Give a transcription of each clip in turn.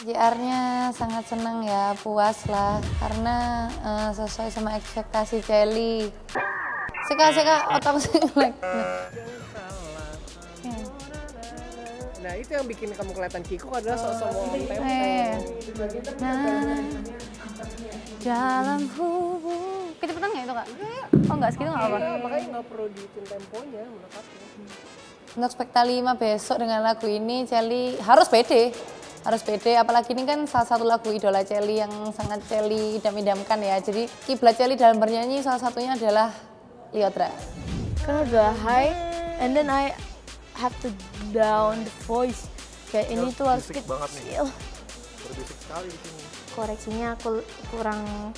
JR-nya sangat senang ya, puas lah karena sesuai sama ekspektasi Celi. Seka otak sih like. Nah itu yang bikin kamu kelihatan kikuk adalah sosok on tempo. Dalam hubung. Kecepatan nggak itu kak? Oh nggak segitu nggak apa? Makanya nggak perlu dihitung temponya menurut aku. Untuk Spekta 5 besok dengan lagu ini Celi harus pede. Harus pede, apalagi ini kan salah satu lagu idola Celi yang sangat Celi idam-idamkan ya. Jadi kiblat Celi dalam bernyanyi salah satunya adalah Lyodra. Karena udah high, and then I have to down the voice. Kayak ini tuh harus kecil. Berbisik sekali di sini. Koreksinya aku kurang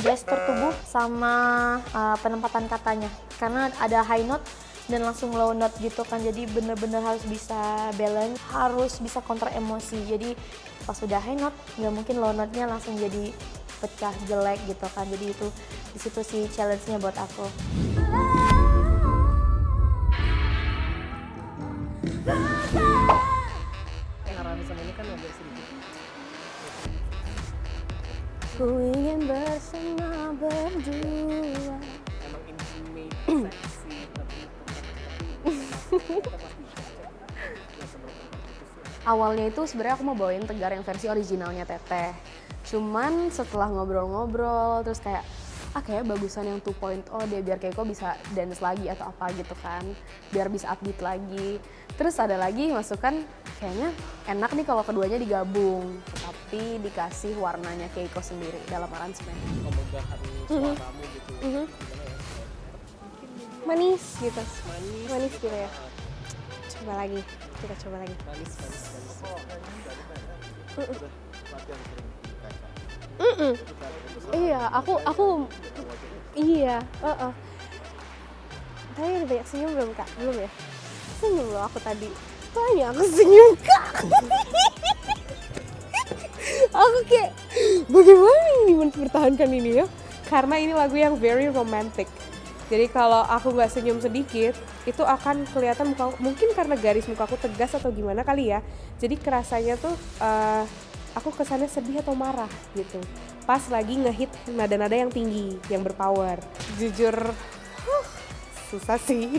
gestur tubuh sama penempatan katanya. Karena ada high note dan langsung low note gitu kan, jadi bener-bener harus bisa balance, harus bisa counter emosi. Jadi pas udah high note nggak mungkin low note-nya langsung jadi pecah jelek gitu kan. Jadi itu di situ sih challenge-nya buat aku. Harani sama ini kan agak sedikit. Ku ingin bersama berdua. Emang intimate, seksi, tapi Awalnya itu sebenarnya aku mau bawain Tegar yang versi originalnya Teteh. Cuman setelah ngobrol-ngobrol terus kayak kayak bagusan yang 2.0 deh biar Keiko bisa dance lagi atau apa gitu kan. Biar bisa upbeat lagi. Terus ada lagi masukan kayaknya enak nih kalau keduanya digabung. Tapi dikasih warnanya Keiko sendiri dalam aransemen. pemegahan suaramu gitu. Gimana ya? Manis gitu. Manis. Manis gitu ya. Coba lagi. Kita coba lagi. Manis. Iya, aku iya, Tapi udah banyak senyum belum Kak? Belum ya? Senyum loh aku tadi. Banyak aku senyum Kak. Aku kayak bagaimana ini mempertahankan ini ya? Karena ini lagu yang very romantic. Jadi kalau aku nggak senyum sedikit, itu akan kelihatan muka, mungkin karena garis mukaku tegas atau gimana kali ya. Jadi kerasanya tuh aku kesannya sedih atau marah gitu. Pas lagi ngehit nada-nada yang tinggi, yang berpower. Jujur, susah sih.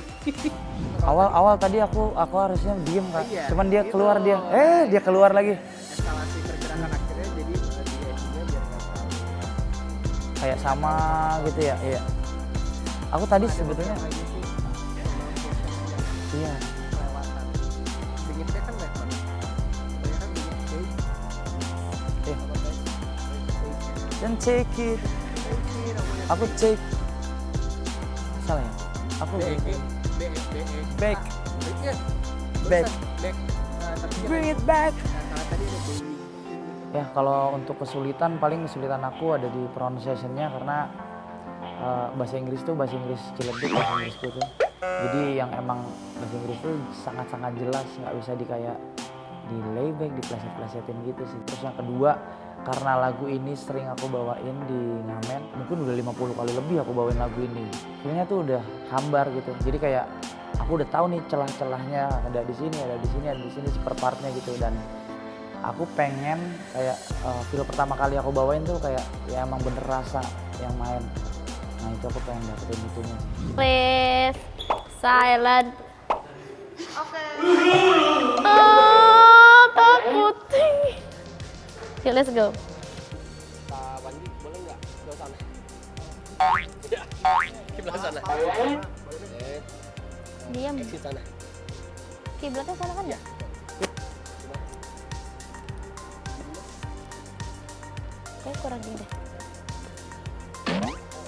Awal tadi aku harusnya diem Kak. Iya, Cuman dia itu. keluar dia keluar lagi. Eskalasi pergerakan akhirnya jadi di edge-nya biar nggak tahu. Kayak sama gitu ya. Iya. Aku tadi sebetulnya Lagi sih iya. kelewatan. Dingitnya kan level. Saya kan dingit stage. Iya. Apa tadi? Stage-nya. Dan take it. Aku take. Salah ya? Aku back. Back. Back. Tapi Bring it back. tadi ada baby. Ya kalau untuk kesulitan paling kesulitan aku ada di pronunciation-nya karena bahasa Inggris Ciledug bahasa Inggrisku tuh. Jadi yang emang bahasa Inggris tuh sangat-sangat jelas, nggak bisa kayak di layback, dipleset-plesetin gitu sih. Terus yang kedua, karena lagu ini sering aku bawain di ngamen, mungkin udah 50 kali lebih aku bawain lagu ini. Feelnya tuh udah hambar gitu. Jadi kayak aku udah tahu nih celah-celahnya, ada di sini per partnya gitu. Dan aku pengen kayak feel pertama kali aku bawain tuh kayak ya emang bener rasa yang main. Nah itu aku pengen dapetin itunya sih. Please, silent. Oke. Takut. Yuk, let's go. Pak Wandi boleh nggak ke sana? Ya, kiblat sana. Diam. Exit sana. Kiblatnya sana kan ya? Kayak kurang gini deh.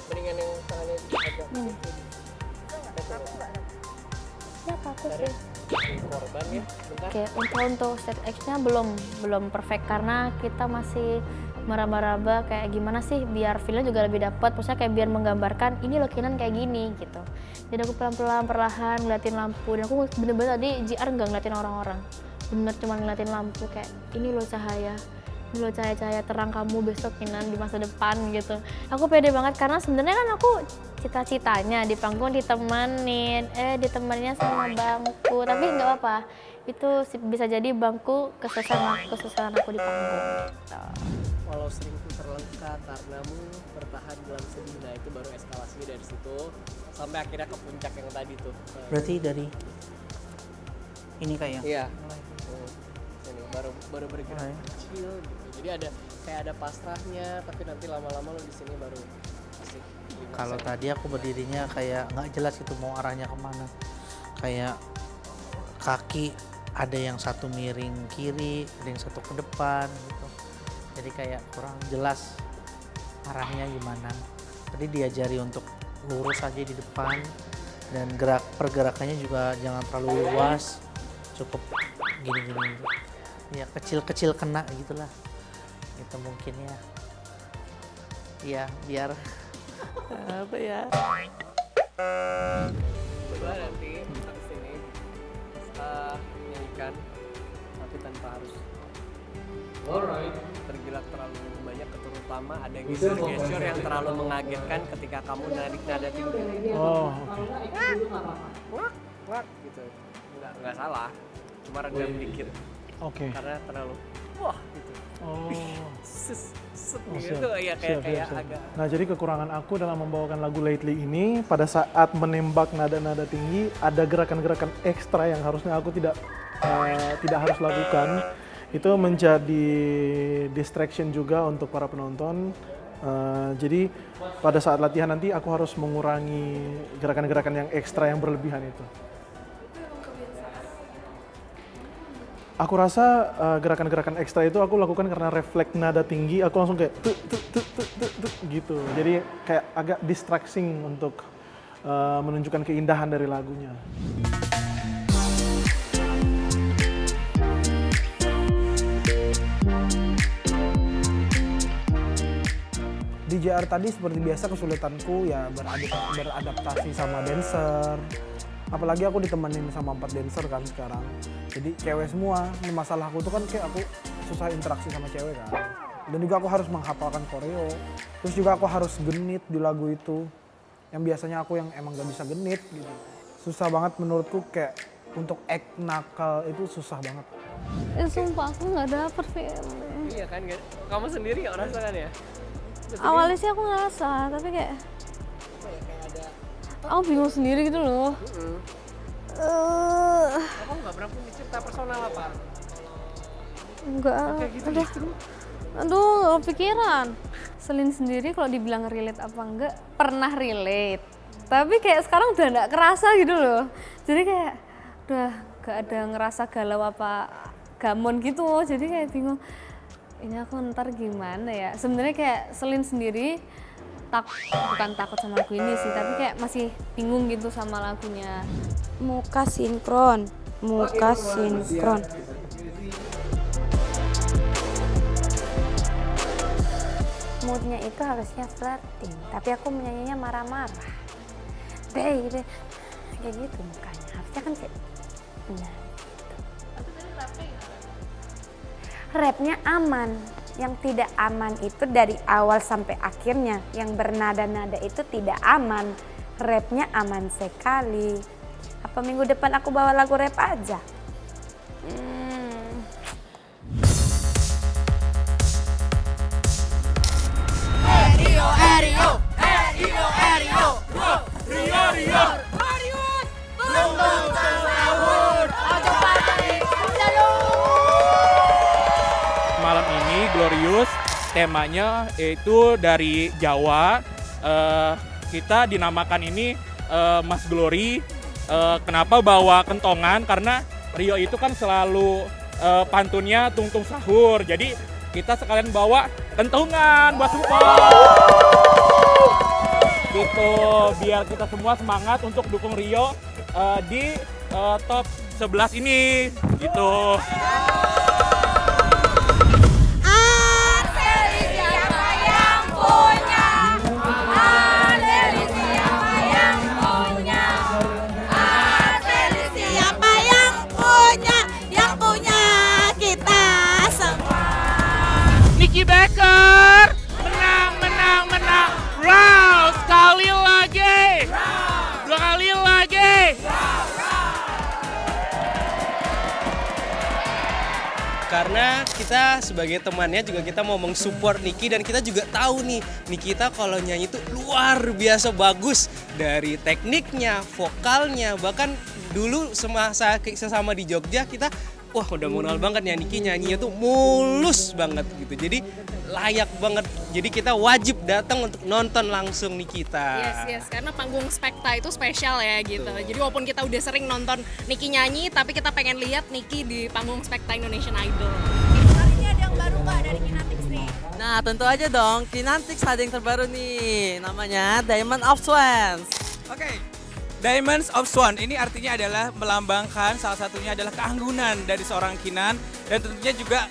Mendingan yang tangannya agak Ya takut sih. korban ya. Bentar. Oke, untuk stage X-nya belum perfect karena kita masih meraba-raba kayak gimana sih biar feel-nya juga lebih dapat. Maksudnya kayak biar menggambarkan ini loh Kinan kayak gini gitu. Jadi aku pelan-pelan perlahan ngeliatin lampu dan aku bener-bener tadi JR nggak ngeliatin orang-orang. Bener cuma ngeliatin lampu kayak ini loh cahaya, loh cahaya-cahaya terang kamu besok Kinan di masa depan gitu. Aku pede banget karena sebenarnya kan aku cita-citanya di panggung ditemaninya sama bangku, tapi nggak apa-apa, itu bisa jadi bangku kesusahan aku di panggung gitu. Walau sering terluka karenamu bertahan dalam sedih, nah itu baru eskalasi dari situ sampai akhirnya ke puncak yang tadi tuh. Berarti dari ini kayak Iya. Ini baru bergerak kecil gitu. Jadi ada pasrahnya, tapi nanti lama-lama lo di sini baru asik. kalau tadi aku berdirinya kayak nggak jelas itu mau arahnya kemana. Kayak kaki ada yang satu miring kiri, ada yang satu ke depan gitu. Jadi kayak kurang jelas arahnya gimana. Tadi diajari untuk lurus aja di depan dan pergerakannya juga jangan terlalu luas, cukup gini-gini. Ya kecil-kecil kena gitulah. Itu mungkin ya. Iya, biar apa ya? Coba nanti habis ini nyanyikan tapi tanpa harus tergilak terlalu banyak, terutama ada gesture-gesture yang terlalu mengagetkan ketika kamu narik nada tinggi. Oh, oke. Wak gitu. Nggak salah, cuma redam dikit Oke. karena terlalu wah gitu. Oh. Gitu ya kayak Siap. agak. Nah, jadi kekurangan aku dalam membawakan lagu Lately ini pada saat menembak nada-nada tinggi ada gerakan-gerakan ekstra yang harusnya aku tidak harus lakukan. Itu menjadi distraction juga untuk para penonton. Jadi pada saat latihan nanti aku harus mengurangi gerakan-gerakan yang ekstra yang berlebihan itu. Aku rasa gerakan-gerakan ekstra itu aku lakukan karena refleks nada tinggi, aku langsung kayak tuk gitu. Jadi kayak agak distracting untuk menunjukkan keindahan dari lagunya. Di JR tadi seperti biasa kesulitanku ya beradaptasi sama dancer. Apalagi aku ditemenin sama 4 dancer kan sekarang. Jadi cewek semua. Ini masalahku tuh kan kayak aku susah interaksi sama cewek kan. Dan juga aku harus menghafalkan koreo. Terus juga aku harus genit di lagu itu. Yang biasanya aku yang emang gak bisa genit gitu. Susah banget menurutku, kayak untuk act nakal itu susah banget. Sumpah aku nggak dapet film. Iya kan, kamu sendiri nggak merasakan ya? Awalnya sih aku ngerasa, tapi kayak aku bingung sendiri gitu loh. Kamu nggak pernah punya cerita personal apa? Enggak, aduh gak kepikiran. Selin sendiri kalau dibilang relate apa enggak, pernah relate. Tapi kayak sekarang udah gak kerasa gitu loh. Jadi kayak udah gak ada ngerasa galau apa gamon gitu. Jadi kayak bingung, ini aku ntar gimana ya. Sebenarnya kayak Selin sendiri bukan takut sama lagu ini sih, tapi kayak masih bingung gitu sama lagunya. Muka sinkron. Moodnya itu harusnya flirting, tapi aku menyanyinya marah-marah. Baby, kayak gitu mukanya. Harusnya kan kayak, nah gitu. Rapnya aman. Yang tidak aman itu dari awal sampai akhirnya. Yang bernada-nada itu tidak aman. Rapnya aman sekali. Apa minggu depan aku bawa lagu rap aja? Malam ini Glorious, temanya yaitu dari Jawa. Kita dinamakan ini Mas Glory. Kenapa bawa kentongan? Karena Rio itu kan selalu pantunnya tungtung sahur. Jadi kita sekalian bawa kentongan buat support. Gitu, biar kita semua semangat untuk dukung Rio di top 11 ini. Gitu. Karena kita sebagai temannya juga kita mau mensupport Niki dan kita juga tahu nih Nikita kalau nyanyi itu luar biasa bagus dari tekniknya, vokalnya, bahkan dulu sesama di Jogja kita wah udah mengenal banget ya Niki nyanyinya tuh mulus banget gitu. Jadi layak banget. Jadi kita wajib datang untuk nonton langsung Nikita. Yes, karena panggung Spekta itu spesial ya gitu. Jadi walaupun kita udah sering nonton Niki nyanyi, tapi kita pengen lihat Niki di panggung Spekta Indonesian Idol. Hari ini ada yang baru Kak dari Kinantix nih. Nah tentu aja dong, Kinantix ada yang terbaru nih, namanya Diamond of Swans. Oke. Diamonds of Swan ini artinya adalah melambangkan salah satunya adalah keanggunan dari seorang Kinan dan tentunya juga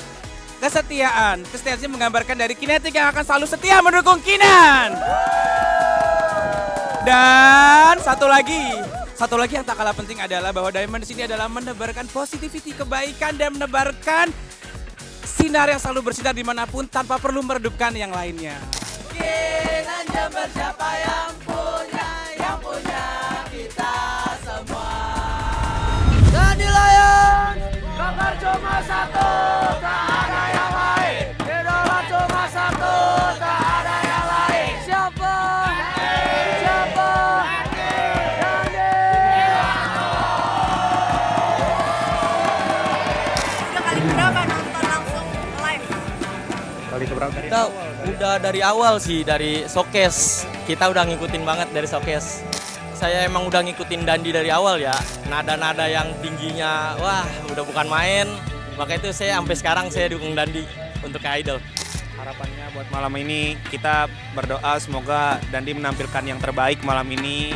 kesetiaan. Kesetiaan menggambarkan dari Kinetic yang akan selalu setia mendukung Kinan. Dan satu lagi yang tak kalah penting adalah bahwa Diamond di sini adalah menebarkan positivity, kebaikan dan menebarkan sinar yang selalu bersinar dimanapun tanpa perlu meredupkan yang lainnya. Kinan Jember siapa yang punya kita semua. Dandi Lions, Bakar cuma satu, tak ada yang lain. Idola cuma satu, tak ada yang lain. Siapa? Dandi. Udah kali berapa nonton langsung live? Kali keberapa? Kita udah dari awal sih, dari showcase. Kita udah ngikutin banget dari showcase. Saya emang udah ngikutin Dandi dari awal ya. Nada-nada yang tingginya, wah udah bukan main. Maka itu saya sampai sekarang saya dukung Dandi untuk ke Idol. Harapannya buat malam ini kita berdoa semoga Dandi menampilkan yang terbaik malam ini.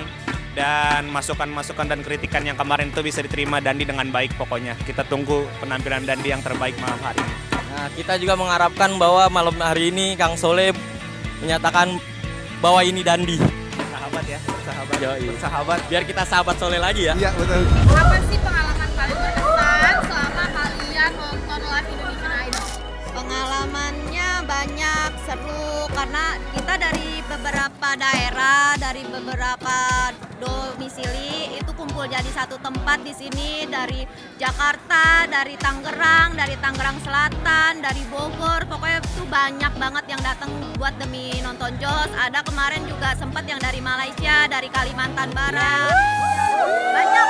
Dan masukan-masukan dan kritikan yang kemarin itu bisa diterima Dandi dengan baik pokoknya. Kita tunggu penampilan Dandi yang terbaik malam hari ini. Nah, kita juga mengharapkan bahwa malam hari ini Kang Soleh menyatakan bahwa ini Dandi. Sahabat ya, sahabat. Sahabat. Biar kita sahabat Soleh lagi ya. Iya betul. Apa sih pengalaman paling berkesan selama kalian nonton live Indonesian Idol? Pengalamannya banyak, seru karena kita dari beberapa daerah, dari beberapa domisili itu kumpul jadi satu tempat di sini, dari Jakarta, dari Tangerang Selatan, dari Bogor, pokoknya itu banyak banget yang datang buat demi nonton Jos. Ada kemarin juga sempat yang dari Malaysia, dari Kalimantan Barat, banyak.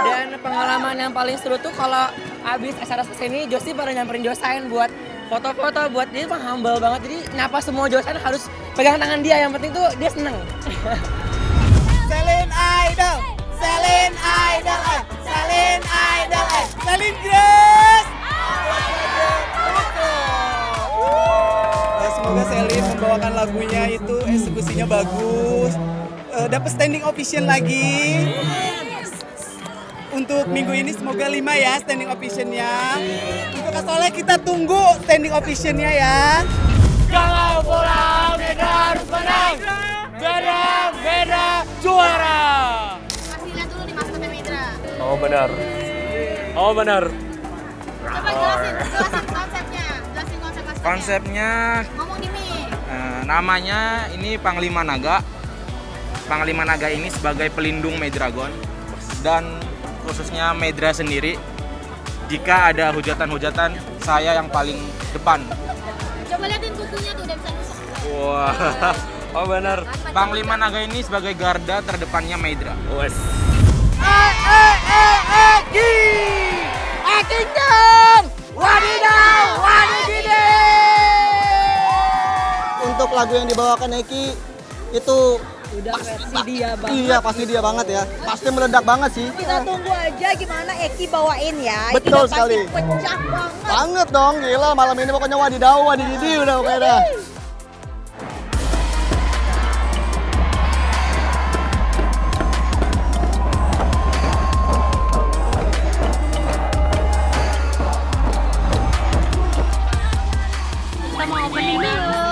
Dan pengalaman yang paling seru tuh kalau abis SRS kesini, Josi pada nyamperin Josain buat foto-foto, buat dia tuh humble banget. Jadi nyapa semua Josain harus pegang tangan dia, yang penting tuh dia seneng. Selin Idol, Selin Idol, Selin Idol, Selin Grace. Semoga Selin membawakan lagunya itu eksekusinya bagus, dapat standing ovation lagi. Untuk minggu ini semoga 5 ya standing ovation-nya. Untuk Kak Soleh kita tunggu standing ovation-nya ya. Kalau bola Medan harus menang. Beda juara. Kasih lihat dulu nih maskotnya Medra. Oh benar. Coba jelasin konsepnya. Jelasin konsep maskotnya. Konsepnya Ngomong di mic. namanya ini Panglima Naga. Panglima Naga ini sebagai pelindung Medragon dan khususnya Medra sendiri. Jika ada hujatan-hujatan, saya yang paling depan. Coba liatin kukunya tuh udah bisa nusuk. Wah, oh benar. Panglima Naga ini sebagai garda terdepannya Medra. Wes. Kingdom! Wadidaw! Untuk lagu yang dibawakan Eki itu Udah versi dia banget. iya pasti dia banget ya. Pasti meledak banget sih. Kita tunggu aja gimana Eki bawain ya. Betul Itu udah sekali. pasti pecah banget. Banget dong, gila malam ini pokoknya wadidaw, wadididi udah pokoknya dah. Kita mau opening dulu.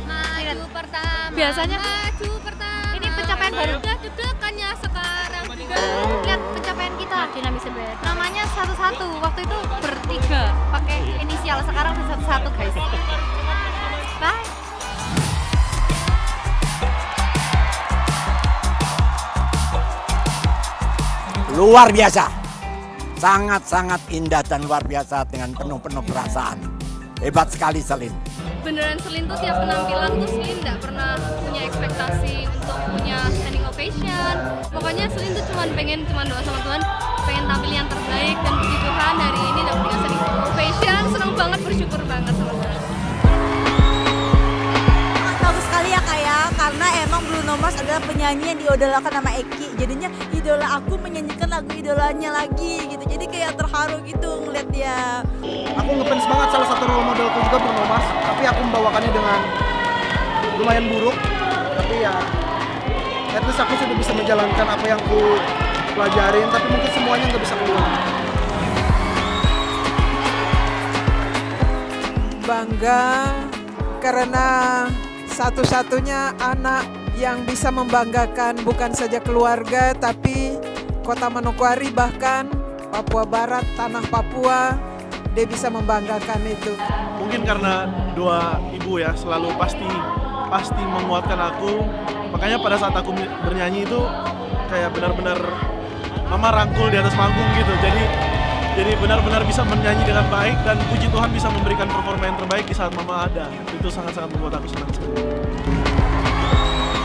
Maju pertama. Biasanya maju pertama. ini pencapaian baru. Udah deg-degannya sekarang. Lihat pencapaian kita dinamis sebenarnya. Namanya satu-satu. Waktu itu bertiga pakai inisial, sekarang satu-satu guys. Bye. Luar biasa. sangat-sangat indah dan luar biasa dengan penuh-penuh perasaan. Hebat sekali Selin. Beneran Selin tuh tiap penampilan tuh Selin nggak pernah punya ekspektasi untuk punya standing ovation. Pokoknya Selin tuh cuma doa sama Tuhan, pengen tampil yang terbaik, dan puji Tuhan hari ini dapat standing ovation. Seneng banget, bersyukur banget sama Tuhan. Bagus sekali ya Kak ya, karena emang Bruno Mars adalah penyanyi yang diidolakan sama Eki. Jadinya idola aku menyanyikan lagu idolanya lagi gitu. Jadi kayak terharu gitu ngeliat dia. Aku ngefans banget, salah satu role modelku juga Bruno Mars, tapi aku membawakannya dengan lumayan buruk. Tapi ya, at least aku sudah bisa menjalankan apa yang ku pelajarin, tapi mungkin semuanya nggak bisa keluar. Bangga karena satu-satunya anak yang bisa membanggakan bukan saja keluarga, tapi Kota Manokwari, bahkan Papua Barat, tanah Papua, dia bisa membanggakan itu. Mungkin karena doa ibu ya, selalu pasti menguatkan aku. Makanya pada saat aku bernyanyi itu kayak benar-benar mama rangkul di atas panggung gitu. Jadi benar-benar bisa menyanyi dengan baik, dan puji Tuhan bisa memberikan performa yang terbaik di saat mama ada. Itu sangat-sangat membuat aku senang sekali.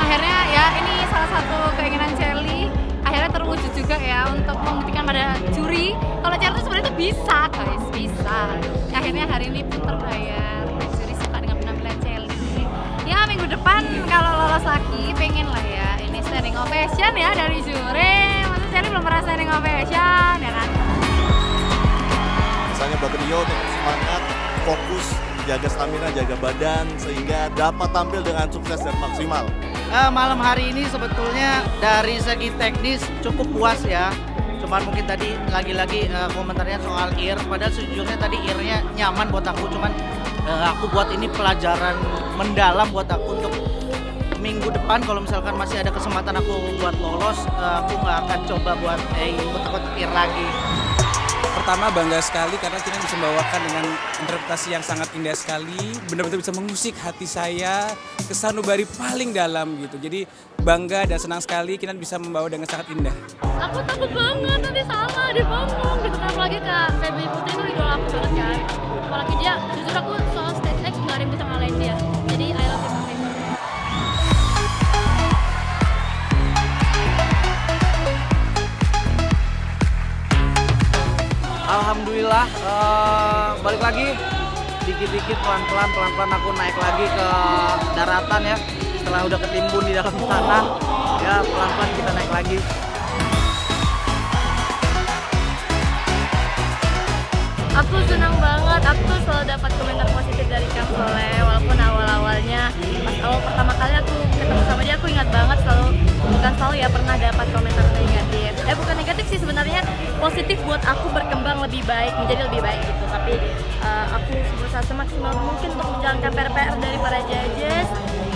Akhirnya ya ini salah satu keinginan Cherly, akhirnya terwujud juga ya untuk membuktikan pada juri kalau Cherly itu sebenarnya bisa guys, bisa. Akhirnya hari ini pun terbayar, juri suka dengan penampilan Cherly. Ya minggu depan kalau lolos lagi pengen lah ya ini standing ovation ya dari juri. Masa Cherly belum pernah standing ovation ya kan? Misalnya buat Rio tetap semangat, fokus, jaga stamina, jaga badan, sehingga dapat tampil dengan sukses dan maksimal. Malam hari ini sebetulnya dari segi teknis cukup puas ya. Cuman mungkin tadi lagi-lagi komentarnya soal ear, padahal sejujurnya tadi earnya nyaman buat aku. Cuman aku buat ini pelajaran mendalam buat aku untuk minggu depan kalau misalkan masih ada kesempatan aku buat lolos, aku nggak akan coba buat ikut-ikut ear lagi. Pertama bangga sekali karena kita bisa membawakan dengan interpretasi yang sangat indah sekali, benar-benar bisa mengusik hati saya ke sanubari paling dalam gitu. Jadi bangga dan senang sekali kita bisa membawa dengan sangat indah. Aku takut banget nanti salah di panggung gitu kan, apalagi Kak Feby Putri itu idola aku banget kan. Apalagi dia, jujur aku soal stage act nggak ada yang bisa ngalahin dia. Jadi I love him. Alhamdulillah, balik lagi dikit-dikit pelan-pelan aku naik lagi ke daratan ya. Setelah udah ketimbun di dalam tanah, ya pelan-pelan kita naik lagi. Aku senang banget, aku tuh selalu dapat komentar positif dari Kang Soleh, walaupun awal-awalnya pas awal pertama kali aku ketemu sama dia, aku ingat banget bukan selalu ya pernah dapat komentar negatif. Bukan negatif sih sebenarnya, positif buat aku berkembang lebih baik, menjadi lebih baik gitu. Tapi aku berusaha semaksimal mungkin untuk menjalankan PR dari para judges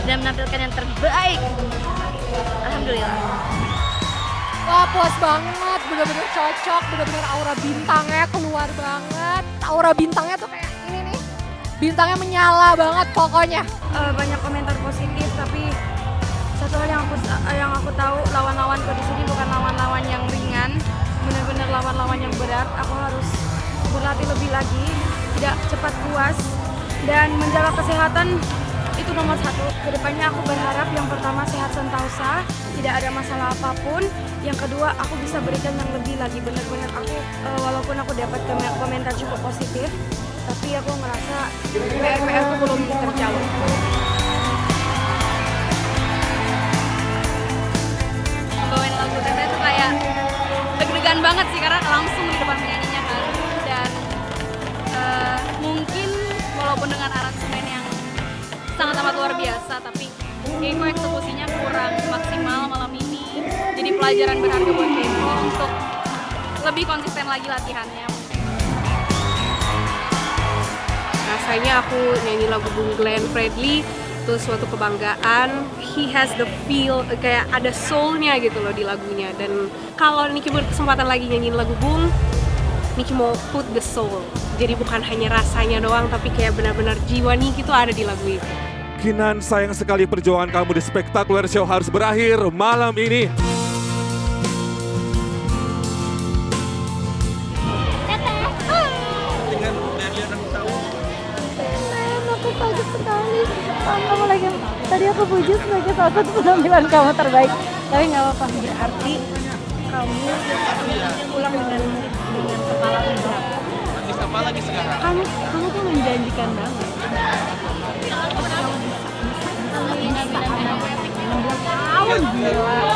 dan menampilkan yang terbaik. Alhamdulillah. Wah puas banget, bener-bener cocok, bener-bener aura bintangnya keluar banget. Aura bintangnya tuh kayak ini nih, bintangnya menyala banget pokoknya. Banyak komentar positif, tapi satu hal yang aku tahu, lawan-lawanku di sini bukan lawan-lawan yang ringan, benar-benar lawan-lawan yang berat. Aku harus berlatih lebih lagi, tidak cepat puas, dan menjaga kesehatan itu nomor satu. Kedepannya aku berharap yang pertama sehat sentosa, tidak ada masalah apapun. Yang kedua, aku bisa berikan yang lebih lagi. Benar-benar aku, walaupun aku dapat komentar cukup positif, tapi aku ngerasa PR aku belum terjawab. Bawain lagu Teteh itu kayak deg-degan banget sih, karena langsung di depan penyanyinya kan. Dan mungkin walaupun dengan aransemen yang sangat amat luar biasa, tapi Keiko eksekusinya kurang maksimal malam ini. Jadi pelajaran berharga buat Keiko untuk lebih konsisten lagi latihannya. Rasanya aku nyanyi lagu Bung Glenn Fredly itu suatu kebanggaan. He has the feel, kayak ada soul-nya gitu loh di lagunya. Dan kalau Niki berkesempatan lagi nyanyiin lagu Bung, Niki mau put the soul. Jadi bukan hanya rasanya doang, tapi kayak benar-benar jiwa Niki tuh ada di lagu itu. Kinan, sayang sekali perjuangan kamu di Spectacular Show harus berakhir malam ini. Tadi aku puji sebagai salah satu penampilan kamu terbaik, tapi nggak apa-apa, berarti kamu pulang dengan kepala lega. Apa lagi sekarang? Kamu tuh menjanjikan banget. 16 tahun gila.